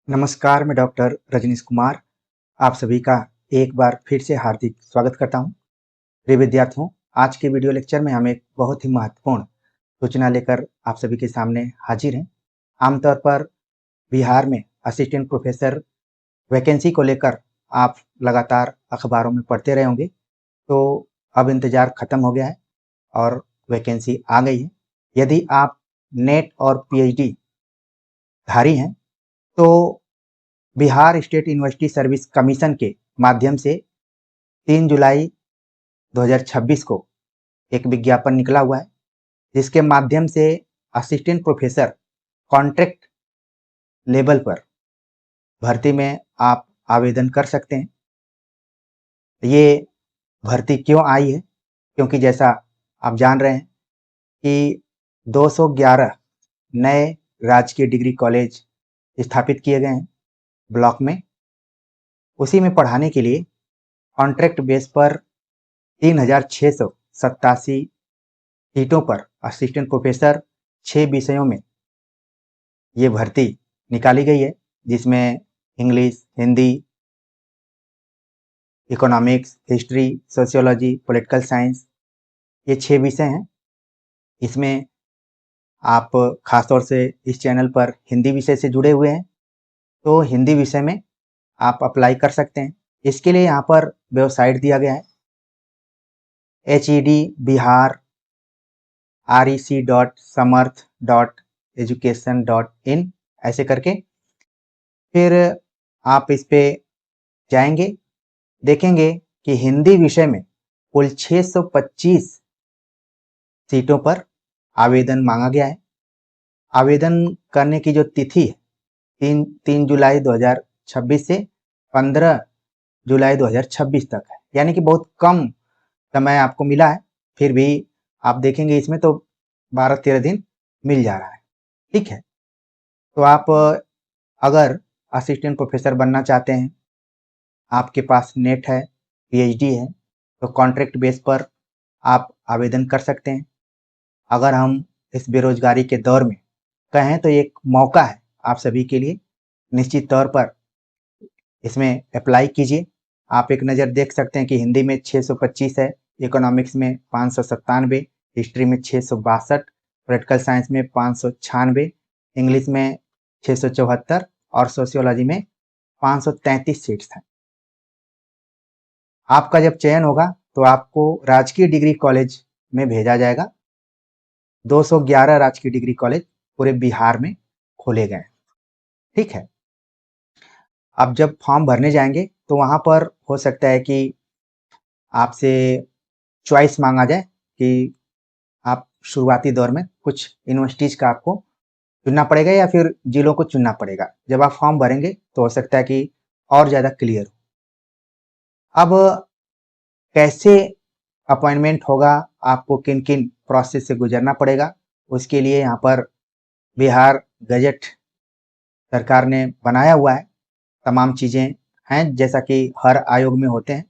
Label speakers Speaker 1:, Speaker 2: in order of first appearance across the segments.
Speaker 1: नमस्कार, मैं डॉक्टर रजनीश कुमार आप सभी का एक बार फिर से हार्दिक स्वागत करता हूं। प्रिय विद्यार्थियों, आज के वीडियो लेक्चर में हम एक बहुत ही महत्वपूर्ण सूचना लेकर आप सभी के सामने हाजिर हैं। आमतौर पर बिहार में असिस्टेंट प्रोफेसर वैकेंसी को लेकर आप लगातार अखबारों में पढ़ते रहे होंगे, तो अब इंतज़ार खत्म हो गया है और वैकेंसी आ गई है। यदि आप नेट और पीएचडी धारी हैं, तो Bihar state university service commission के माध्यम से 3 जुलाई 2026 को एक विज्ञापन निकला हुआ है, जिसके माध्यम से असिस्टेंट प्रोफेसर कॉन्ट्रैक्ट लेवल पर भर्ती में आप आवेदन कर सकते हैं। ये भर्ती क्यों आई है? क्योंकि जैसा आप जान रहे हैं कि 211 नए राजकीय डिग्री कॉलेज स्थापित किए गए हैं ब्लॉक में। उसी में पढ़ाने के लिए कॉन्ट्रैक्ट बेस पर 3687 सीटों पर असिस्टेंट प्रोफेसर 6 विषयों में ये भर्ती निकाली गई है, जिसमें English, Hindi, economics, history, sociology, political science, ये 6 विषय हैं। इसमें आप खासतौर से इस चैनल पर हिंदी विषय से जुड़े हुए हैं, तो हिंदी विषय में आप अप्लाई कर सकते हैं। इसके लिए यहाँ पर वेबसाइट दिया गया है HED-rec.samarth.education.in ऐसे करके। फिर आप इस पे जाएंगे, देखेंगे कि हिंदी विषय में कुल 625 सीटों पर आवेदन मांगा गया है। आवेदन करने की जो तिथि है 3 जुलाई 2026 से 15 जुलाई 2026 तक है, यानी कि बहुत कम समय आपको मिला है। फिर भी आप देखेंगे इसमें तो 12-13 दिन मिल जा रहा है। ठीक है, तो आप अगर असिस्टेंट प्रोफेसर बनना चाहते हैं, आपके पास नेट है, पीएचडी है, तो कॉन्ट्रैक्ट बेस पर आप आवेदन कर सकते हैं। अगर हम इस बेरोजगारी के दौर में कहें तो एक मौका है आप सभी के लिए। निश्चित तौर पर इसमें अप्लाई कीजिए। आप एक नज़र देख सकते हैं कि हिंदी में 625 है, इकोनॉमिक्स में 597, हिस्ट्री में 662, पॉलिटिकल साइंस में 596, इंग्लिश में 674 और सोशियोलॉजी में 533 सीट्स हैं। आपका जब चयन होगा तो आपको राजकीय डिग्री कॉलेज में भेजा जाएगा। 211 राजकीय डिग्री कॉलेज पूरे बिहार में खोले गए। ठीक है, अब जब फॉर्म भरने जाएंगे तो वहाँ पर हो सकता है कि आपसे चॉइस मांगा जाए कि आप शुरुआती दौर में कुछ यूनिवर्सिटीज का आपको चुनना पड़ेगा या फिर जिलों को चुनना पड़ेगा। जब आप फॉर्म भरेंगे तो हो सकता है कि और ज़्यादा क्लियर हो। अब कैसे अपॉइंटमेंट होगा, आपको किन किन प्रोसेस से गुजरना पड़ेगा, उसके लिए यहाँ पर बिहार गजट सरकार ने बनाया हुआ है। तमाम चीज़ें हैं जैसा कि हर आयोग में होते हैं,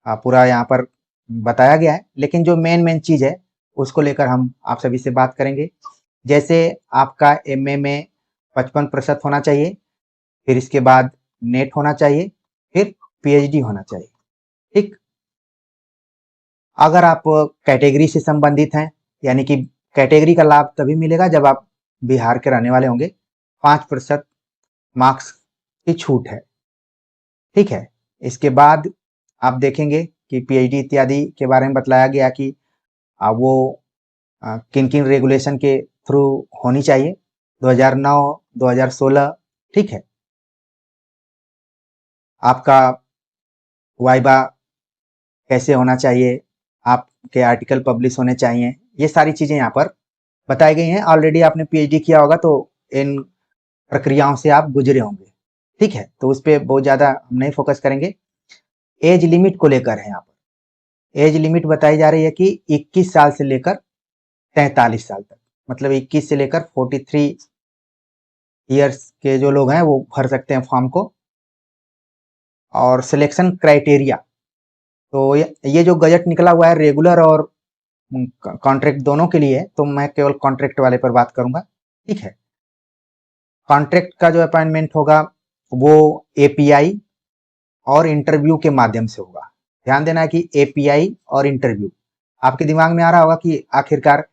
Speaker 1: पूरा यहाँ पर बताया गया है। लेकिन जो मेन चीज़ है उसको लेकर हम आप सभी से बात करेंगे। जैसे आपका एमए में 55% होना चाहिए, फिर इसके बाद नेट होना चाहिए, फिर पीएचडी होना चाहिए। ठीक, अगर आप कैटेगरी से संबंधित हैं, यानी कि कैटेगरी का लाभ तभी मिलेगा जब आप बिहार के रहने वाले होंगे, 5% मार्क्स की छूट है। ठीक है, इसके बाद आप देखेंगे कि पीएचडी इत्यादि के बारे में बतलाया गया कि वो किन किन रेगुलेशन के थ्रू होनी चाहिए, 2009, 2016। ठीक है, आपका वाइबा कैसे होना चाहिए, आपके आर्टिकल पब्लिश होने चाहिए, ये सारी चीज़ें यहाँ पर बताई गई हैं। ऑलरेडी आपने पीएचडी किया होगा तो इन प्रक्रियाओं से आप गुजरे होंगे। ठीक है, तो उस पर बहुत ज़्यादा हम नहीं फोकस करेंगे। एज लिमिट को लेकर है यहाँ पर एज लिमिट बताई जा रही है कि 21 साल से लेकर 43 साल तक, मतलब 21 से लेकर 43 ईयर्स के जो लोग हैं वो भर सकते हैं फॉर्म को। और सिलेक्शन क्राइटेरिया, तो ये जो गजट निकला हुआ है रेगुलर और कॉन्ट्रैक्ट दोनों के लिए है, तो मैं केवल कॉन्ट्रैक्ट वाले पर बात करूंगा। ठीक है, कॉन्ट्रैक्ट का जो अपॉइंटमेंट होगा वो एपीआई और इंटरव्यू के माध्यम से होगा। ध्यान देना है कि एपीआई और इंटरव्यू। आपके दिमाग में आ रहा होगा कि आखिरकार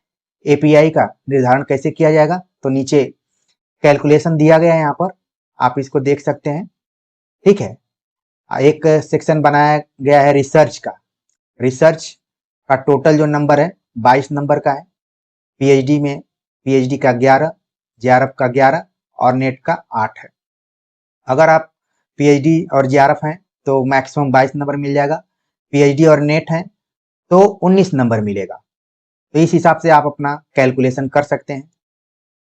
Speaker 1: एपीआई का निर्धारण कैसे किया जाएगा, तो नीचे कैलकुलेशन दिया गया है, यहाँ पर आप इसको देख सकते हैं। ठीक है, एक सेक्शन बनाया गया है रिसर्च का। रिसर्च का टोटल जो नंबर है 22 नंबर का है। पीएचडी में पीएचडी का 11, जेआरएफ का 11 और नेट का 8 है। अगर आप पीएचडी और जेआरएफ हैं तो मैक्सिमम 22 नंबर मिल जाएगा। पीएचडी और नेट है तो 19 नंबर मिलेगा। तो इस हिसाब से आप अपना कैलकुलेशन कर सकते हैं।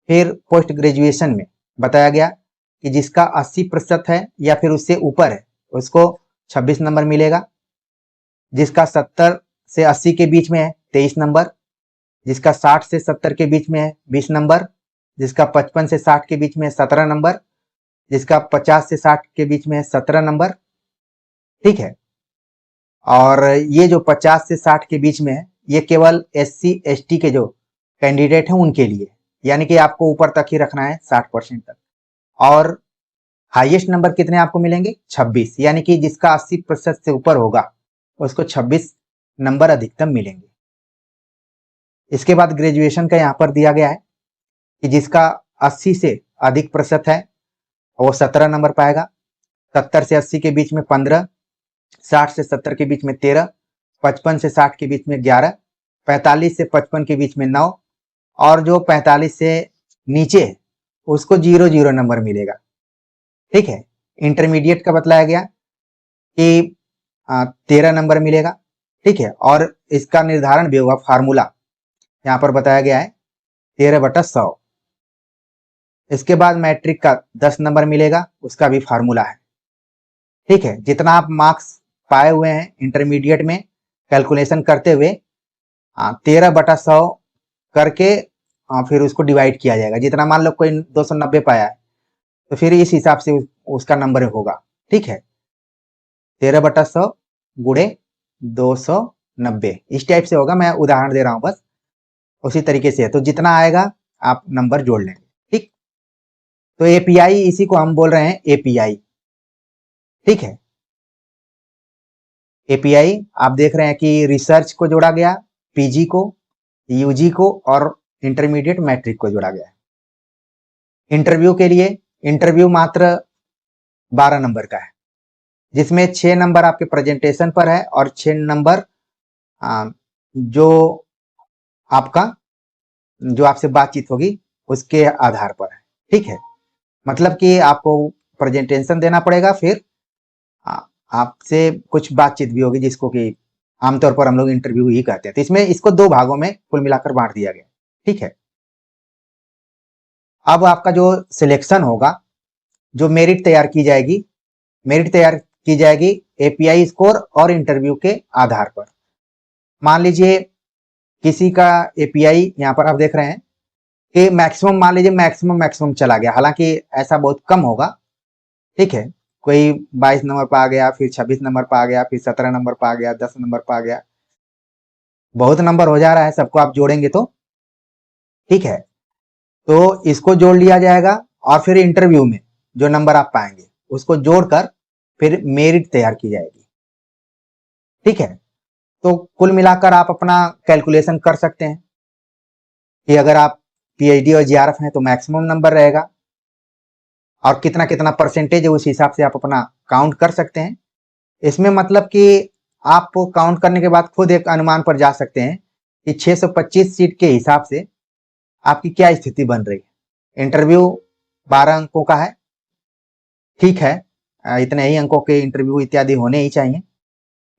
Speaker 1: फिर पोस्ट ग्रेजुएशन में बताया गया कि जिसका 80% है या फिर उससे ऊपर है उसको 26 नंबर मिलेगा। जिसका 70 से 80 के बीच में है 23 नंबर। जिसका 60 से 70 के बीच में है 20 नंबर। जिसका 55 से 60 के बीच में है 17 नंबर। जिसका 50 से 60 के बीच में है 17 नंबर। ठीक है, और ये जो 50 से 60 के बीच में है ये केवल SC ST के जो कैंडिडेट हैं उनके लिए, यानी कि आपको ऊपर तक ही रखना है 60% तक। और हाईएस्ट नंबर कितने आपको मिलेंगे? 26, यानी कि जिसका 80% से ऊपर होगा उसको 26 नंबर अधिकतम मिलेंगे। इसके बाद ग्रेजुएशन का यहाँ पर दिया गया है कि जिसका 80 से अधिक प्रतिशत है वो 17 नंबर पाएगा। 70 से 80 के बीच में 15, 60 से 70 के बीच में 13, 55 से 60 के बीच में 11, 45 से 55 के बीच में 9 और जो 45 से नीचे है उसको 0 नंबर मिलेगा। ठीक है, इंटरमीडिएट का बतलाया गया कि 13 नंबर मिलेगा। ठीक है, और इसका निर्धारण भी होगा, फार्मूला यहाँ पर बताया गया है 13/100। इसके बाद मैट्रिक का 10 नंबर मिलेगा, उसका भी फार्मूला है। ठीक है, जितना आप मार्क्स पाए हुए हैं इंटरमीडिएट में कैलकुलेशन करते हुए 13/100 करके फिर उसको डिवाइड किया जाएगा। जितना मान लो कोई 290 पाया है तो फिर इस हिसाब से उसका नंबर होगा। ठीक है, 13/100 गुणे 290 इस टाइप से होगा। मैं उदाहरण दे रहा हूं बस, उसी तरीके से है। तो जितना आएगा आप नंबर जोड़ लेंगे। ठीक, तो एपीआई इसी को हम बोल रहे हैं एपीआई। ठीक है, एपीआई आप देख रहे हैं कि रिसर्च को जोड़ा गया, पीजी को, यूजी को और इंटरमीडिएट मैट्रिक को जोड़ा गया। इंटरव्यू के लिए इंटरव्यू मात्र 12 नंबर का है, जिसमें 6 नंबर आपके प्रेजेंटेशन पर है और 6 नंबर जो आपका जो आपसे बातचीत होगी उसके आधार पर है। ठीक है, मतलब कि आपको प्रेजेंटेशन देना पड़ेगा, फिर आपसे कुछ बातचीत भी होगी जिसको कि आमतौर पर हम लोग इंटरव्यू ही कहते हैं। तो इसमें इसको 2 भागों में कुल मिलाकर बांट दिया गया। ठीक है, अब आपका जो सिलेक्शन होगा, जो मेरिट तैयार की जाएगी, मेरिट तैयार की जाएगी एपीआई स्कोर और इंटरव्यू के आधार पर। मान लीजिए किसी का एपीआई यहाँ पर आप देख रहे हैं कि मैक्सिमम, मान लीजिए मैक्सिमम चला गया, हालांकि ऐसा बहुत कम होगा। ठीक है, कोई 22 नंबर पर आ गया, फिर 26 नंबर पर आ गया, फिर 17 नंबर पर आ गया, 10 नंबर पर आ गया, बहुत नंबर हो जा रहा है, सबको आप जोड़ेंगे तो। ठीक है, तो इसको जोड़ लिया जाएगा और फिर इंटरव्यू में जो नंबर आप पाएंगे उसको जोड़कर फिर मेरिट तैयार की जाएगी। ठीक है, तो कुल मिलाकर आप अपना कैलकुलेशन कर सकते हैं कि अगर आप पीएचडी और जीआरएफ हैं तो मैक्सिमम नंबर रहेगा और कितना कितना परसेंटेज है उस हिसाब से आप अपना काउंट कर सकते हैं। इसमें मतलब कि आप काउंट करने के बाद खुद एक अनुमान पर जा सकते हैं कि 625 सीट के हिसाब से आपकी क्या स्थिति बन रही है। इंटरव्यू 12 अंकों का है, ठीक है, इतने ही अंकों के इंटरव्यू इत्यादि होने ही चाहिए।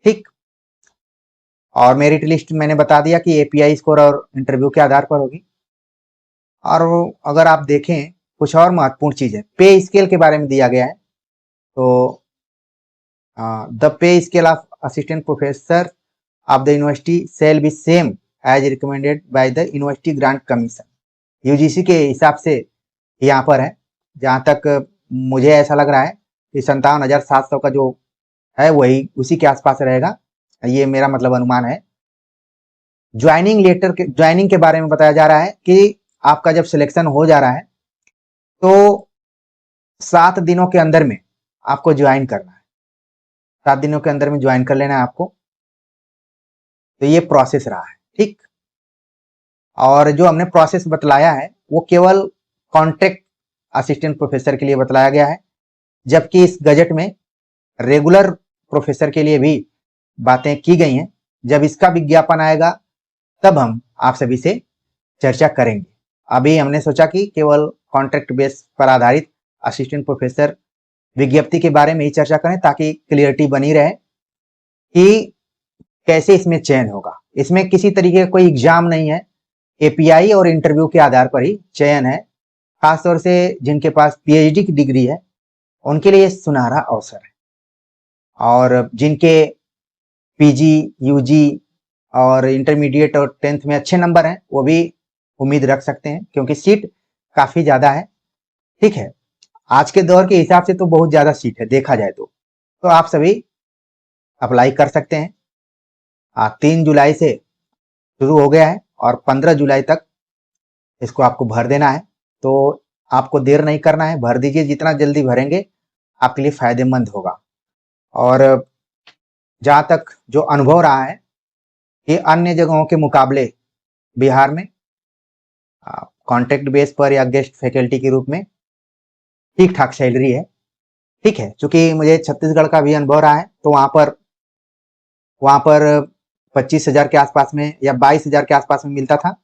Speaker 1: ठीक, और मेरिट लिस्ट मैंने बता दिया कि एपीआई स्कोर और इंटरव्यू के आधार पर होगी। और अगर आप देखें कुछ और महत्वपूर्ण चीजें पे स्केल के बारे में दिया गया है। तो the pay scale of assistant professor of the university shall be same as recommended by the university grant commission. UGC के हिसाब से यहाँ पर है, जहाँ तक मुझे ऐसा लग रहा है कि 57,700 का जो है वही उसी के आसपास रहेगा, ये मेरा मतलब अनुमान है। ज्वाइनिंग के बारे में बताया जा रहा है कि आपका जब सिलेक्शन हो जा रहा है तो 7 दिनों के अंदर में आपको ज्वाइन करना है, 7 दिनों के अंदर में ज्वाइन कर लेना है आपको। तो ये प्रोसेस रहा है, ठीक। और जो हमने प्रोसेस बतलाया है वो केवल कॉन्ट्रैक्ट असिस्टेंट प्रोफेसर के लिए बतलाया गया है, जबकि इस गजट में रेगुलर प्रोफेसर के लिए भी बातें की गई हैं। जब इसका विज्ञापन आएगा तब हम आप सभी से चर्चा करेंगे। अभी हमने सोचा कि केवल कॉन्ट्रैक्ट बेस पर आधारित असिस्टेंट प्रोफेसर विज्ञप्ति के बारे में ही चर्चा करें, ताकि क्लियरिटी बनी रहे कि कैसे इसमें चयन होगा। इसमें किसी तरीके का कोई एग्जाम नहीं है, एपीआई और इंटरव्यू के आधार पर ही चयन है। खासतौर से जिनके पास पीएचडी की डिग्री है उनके लिए सुनहरा अवसर है, और जिनके पीजी, यूजी और इंटरमीडिएट और 10th में अच्छे नंबर हैं वो भी उम्मीद रख सकते हैं, क्योंकि सीट काफी ज्यादा है, ठीक है। आज के दौर के हिसाब से तो बहुत ज्यादा सीट है देखा जाए तो आप सभी अप्लाई कर सकते हैं। 3 जुलाई से शुरू हो गया है और 15 जुलाई तक इसको आपको भर देना है। तो आपको देर नहीं करना है, भर दीजिए, जितना जल्दी भरेंगे आपके लिए फायदेमंद होगा। और जहाँ तक जो अनुभव रहा है कि अन्य जगहों के मुकाबले बिहार में कॉन्ट्रैक्ट बेस पर या गेस्ट फैकल्टी के रूप में ठीक ठाक सैलरी है, ठीक है। चूंकि मुझे छत्तीसगढ़ का भी अनुभव रहा है, तो वहां पर 25,000 के आसपास में या 22,000 के आसपास में मिलता था,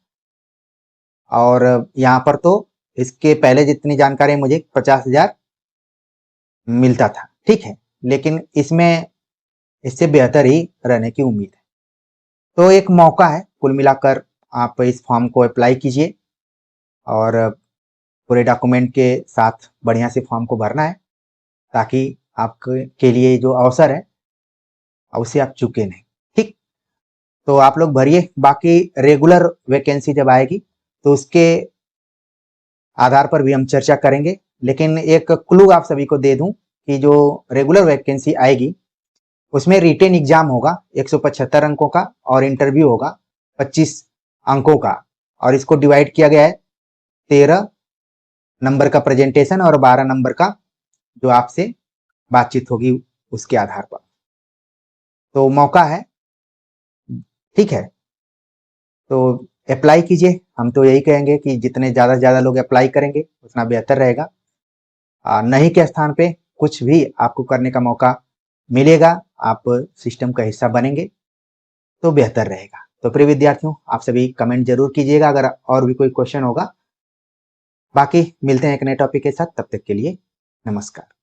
Speaker 1: और यहाँ पर तो इसके पहले जितनी जानकारी मुझे 50,000 मिलता था, ठीक है। लेकिन इसमें इससे बेहतर ही रहने की उम्मीद है। तो एक मौका है, कुल मिलाकर आप इस फॉर्म को अप्लाई कीजिए और पूरे डॉक्यूमेंट के साथ बढ़िया से फॉर्म को भरना है, ताकि आपके लिए जो अवसर है उसे आप चूके नहीं, ठीक। तो आप लोग भरिए। बाकी रेगुलर वैकेंसी जब आएगी तो उसके आधार पर भी हम चर्चा करेंगे। लेकिन एक क्लू आप सभी को दे दूं कि जो रेगुलर वैकेंसी आएगी उसमें रिटेन एग्जाम होगा 175 अंकों का, और इंटरव्यू होगा 25 अंकों का, और इसको डिवाइड किया गया है 13 नंबर का प्रेजेंटेशन और 12 नंबर का जो आपसे बातचीत होगी उसके आधार पर। तो मौका है, ठीक है। तो अप्लाई कीजिए। हम तो यही कहेंगे कि जितने ज्यादा से ज्यादा लोग अप्लाई करेंगे उतना बेहतर रहेगा। नहीं के स्थान पे कुछ भी आपको करने का मौका मिलेगा, आप सिस्टम का हिस्सा बनेंगे तो बेहतर रहेगा। तो प्रिय विद्यार्थियों, आप सभी कमेंट जरूर कीजिएगा अगर और भी कोई क्वेश्चन होगा। बाकी मिलते हैं एक नए टॉपिक के साथ, तब तक के लिए नमस्कार।